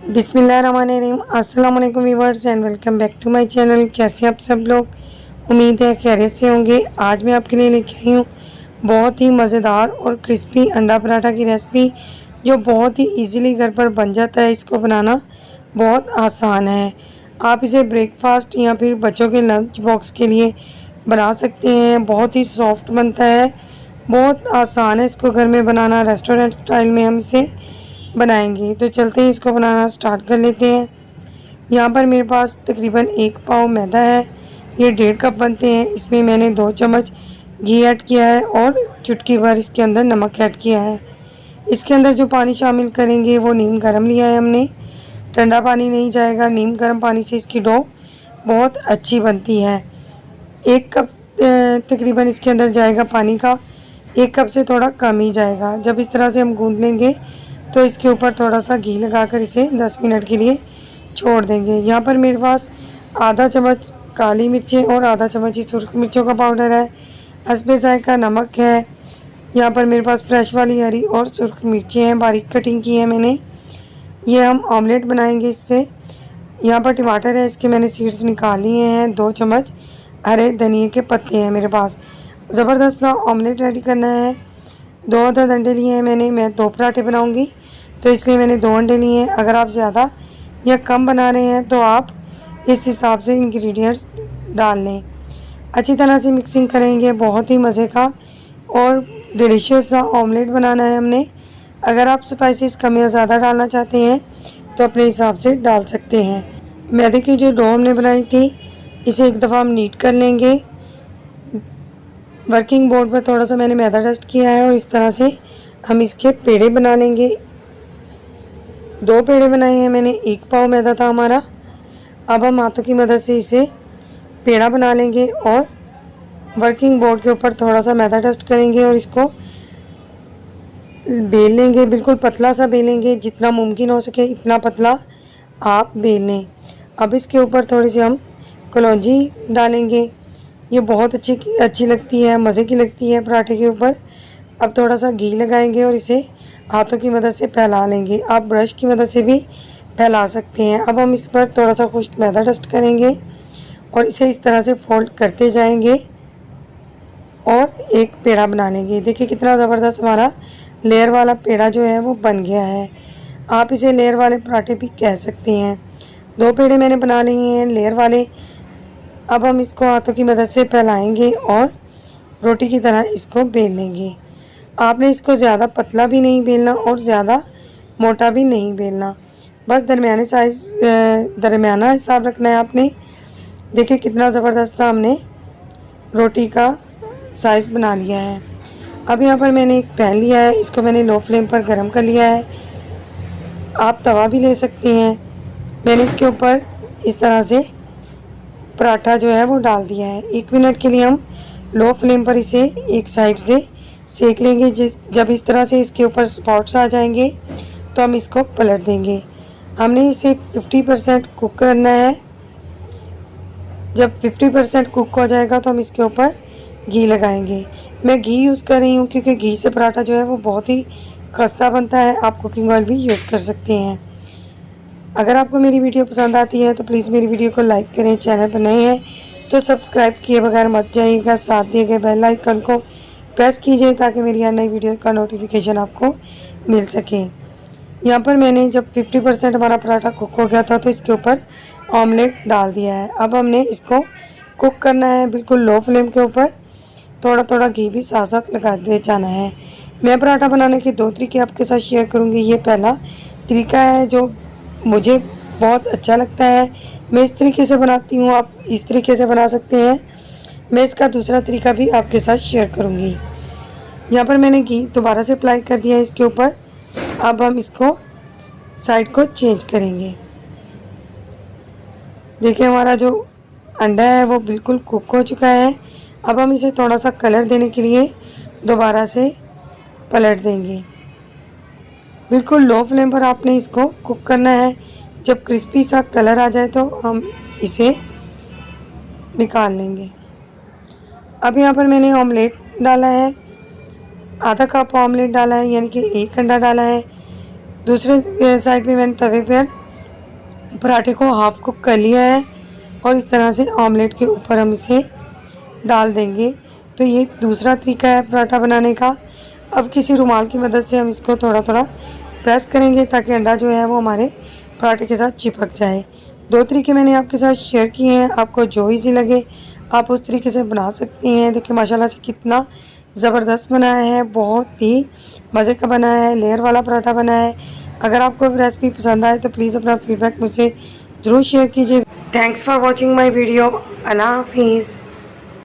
बिस्मिल्लाहिर्रहमानिर्रहीम। अस्सलाम वालेकुम viewers and welcome back to my channel. कैसे आप सब लोग, उम्मीद है खैरियत से होंगे। आज मैं आपके लिए लेके आई हूँ बहुत ही मज़ेदार और क्रिस्पी अंडा पराठा की रेसिपी, जो बहुत ही इजीली घर पर बन जाता है। इसको बनाना बहुत आसान है। आप इसे ब्रेकफास्ट या फिर बच्चों के लंच बॉक्स के लिए बना सकते हैं। बहुत ही सॉफ्ट बनता है, बहुत आसान है इसको घर में बनाना। रेस्टोरेंट स्टाइल में हम इसे बनाएंगे, तो चलते हैं इसको बनाना स्टार्ट कर लेते हैं। यहाँ पर मेरे पास तकरीबन 1 पाव मैदा है। ये 1.5 कप बनते हैं। इसमें मैंने 2 चम्मच घी ऐड किया है और चुटकी भर इसके अंदर नमक ऐड किया है। इसके अंदर जो पानी शामिल करेंगे वो नीम गर्म लिया है हमने, ठंडा पानी नहीं जाएगा। नीम गर्म पानी से इसकी डो बहुत अच्छी बनती है। 1 कप तकरीबन इसके अंदर जाएगा पानी का, 1 कप से थोड़ा कम ही जाएगा। जब इस तरह से हम गूंद लेंगे तो इसके ऊपर थोड़ा सा घी लगाकर इसे 10 मिनट के लिए छोड़ देंगे। यहाँ पर मेरे पास आधा चम्मच काली मिर्चें और आधा चम्मच ही सुर्ख मिर्चों का पाउडर है। हस्बे जायका नमक है। यहाँ पर मेरे पास फ्रेश वाली हरी और सुर्ख मिर्चें हैं, बारीक कटिंग की है मैंने। ये हम ऑमलेट बनाएंगे इससे। यहाँ पर टमाटर है, इसके मैंने सीड्स निकाल लिए हैं। 2 चम्मच हरे धनिए के पत्ते हैं मेरे पास। ज़बरदस्त सा ऑमलेट रेडी करना है। 2 अदद अंडे लिए हैं मैंने। मैं 2 पराठे बनाऊंगी तो इसलिए मैंने 2 अंडे लिए हैं। अगर आप ज़्यादा या कम बना रहे हैं तो आप इस हिसाब से इंग्रेडिएंट्स डाल लें। अच्छी तरह से मिक्सिंग करेंगे। बहुत ही मज़े का और डिलीशियस सा ऑमलेट बनाना है हमने। अगर आप स्पाइसेस कम या ज़्यादा डालना चाहते हैं तो अपने हिसाब से डाल सकते हैं। मैदे की जो डो हमने बनाई थी, इसे एक दफ़ा हम नीट कर लेंगे। वर्किंग बोर्ड पर थोड़ा सा मैंने मैदा डस्ट किया है और इस तरह से हम इसके पेड़े बना लेंगे। 2 पेड़े बनाए हैं मैंने, 1 पाव मैदा था हमारा। अब हम हाथों की मदद से इसे पेड़ा बना लेंगे और वर्किंग बोर्ड के ऊपर थोड़ा सा मैदा डस्ट करेंगे और इसको बेल लेंगे। बिल्कुल पतला सा बेलेंगे, जितना मुमकिन हो सके इतना पतला आप बेल लें। अब इसके ऊपर थोड़ी सी हम कलौंजी डालेंगे। ये बहुत अच्छी लगती है, मज़े की लगती है पराठे के ऊपर। अब थोड़ा सा घी लगाएंगे और इसे हाथों की मदद से फैला लेंगे। आप ब्रश की मदद से भी फैला सकते हैं। अब हम इस पर थोड़ा सा खुश्क मैदा डस्ट करेंगे और इसे इस तरह से फोल्ड करते जाएंगे और एक पेड़ा बना लेंगे। देखिए कितना ज़बरदस्त हमारा लेयर वाला पेड़ा जो है वो बन गया है। आप इसे लेयर वाले पराठे भी कह सकते हैं। 2 पेड़े मैंने बना लिए हैं लेयर वाले। अब हम इसको हाथों की मदद से फैलाएंगे और रोटी की तरह इसको बेल लेंगे। आपने इसको ज़्यादा पतला भी नहीं बेलना और ज़्यादा मोटा भी नहीं बेलना, बस दरमियाना हिसाब रखना है आपने। देखिए कितना ज़बरदस्त हमने रोटी का साइज़ बना लिया है। अब यहाँ पर मैंने एक पैन लिया है, इसको मैंने लो फ्लेम पर गर्म कर लिया है। आप तवा भी ले सकते हैं। मैंने इसके ऊपर इस तरह से पराठा जो है वो डाल दिया है। 1 मिनट के लिए हम लो फ्लेम पर इसे एक साइड से सेक लेंगे। जब इस तरह से इसके ऊपर स्पॉट्स आ जाएंगे तो हम इसको पलट देंगे। हमने इसे 50% कुक करना है। जब 50% कुक हो जाएगा तो हम इसके ऊपर घी लगाएंगे। मैं घी यूज़ कर रही हूँ क्योंकि घी से पराठा जो है वो बहुत ही खस्ता बनता है। आप कुकिंग ऑयल भी यूज़ कर सकते हैं। अगर आपको मेरी वीडियो पसंद आती है तो प्लीज़ मेरी वीडियो को लाइक करें। चैनल पर नए हैं तो सब्सक्राइब किए बगैर मत जाइएगा। साथ दिए गए बेल आइकन को प्रेस कीजिए ताकि मेरी हर नई वीडियो का नोटिफिकेशन आपको मिल सके। यहाँ पर मैंने जब 50% हमारा पराठा कुक हो गया था तो इसके ऊपर ऑमलेट डाल दिया है। अब हमने इसको कुक करना है बिल्कुल लो फ्लेम के ऊपर। थोड़ा थोड़ा घी भी साथ साथ लगाते जाना है। मैं पराठा बनाने के 2 तरीके आपके साथ शेयर करूँगी। ये पहला तरीका है जो मुझे बहुत अच्छा लगता है, मैं इस तरीके से बनाती हूँ। आप इस तरीके से बना सकते हैं। मैं इसका दूसरा तरीका भी आपके साथ शेयर करूँगी। यहाँ पर मैंने घी दोबारा से अप्लाई कर दिया है इसके ऊपर। अब हम इसको साइड को चेंज करेंगे। देखिए हमारा जो अंडा है वो बिल्कुल कुक हो चुका है। अब हम इसे थोड़ा सा कलर देने के लिए दोबारा से पलट देंगे। बिल्कुल लो फ्लेम पर आपने इसको कुक करना है। जब क्रिस्पी सा कलर आ जाए तो हम इसे निकाल लेंगे। अब यहाँ पर मैंने ऑमलेट डाला है, आधा कप ऑमलेट डाला है, यानी कि 1 अंडा डाला है। दूसरे साइड पे मैंने तवे पर पराठे को हाफ कुक कर लिया है और इस तरह से ऑमलेट के ऊपर हम इसे डाल देंगे। तो ये दूसरा तरीका है पराठा बनाने का। अब किसी रुमाल की मदद से हम इसको थोड़ा थोड़ा प्रेस करेंगे ताकि अंडा जो है वो हमारे पराठे के साथ चिपक जाए। 2 तरीके मैंने आपके साथ शेयर किए हैं, आपको जो ईज़ी लगे आप उस तरीके से बना सकती हैं। देखिए माशाल्लाह से कितना ज़बरदस्त बनाया है, बहुत ही मज़े का बनाया है, लेयर वाला पराठा बनाया है। अगर आपको रेसिपी पसंद आए तो प्लीज़ अपना फीडबैक मुझसे ज़रूर शेयर कीजिए। Thanks for watching my video. अल्लाह हाफिज़।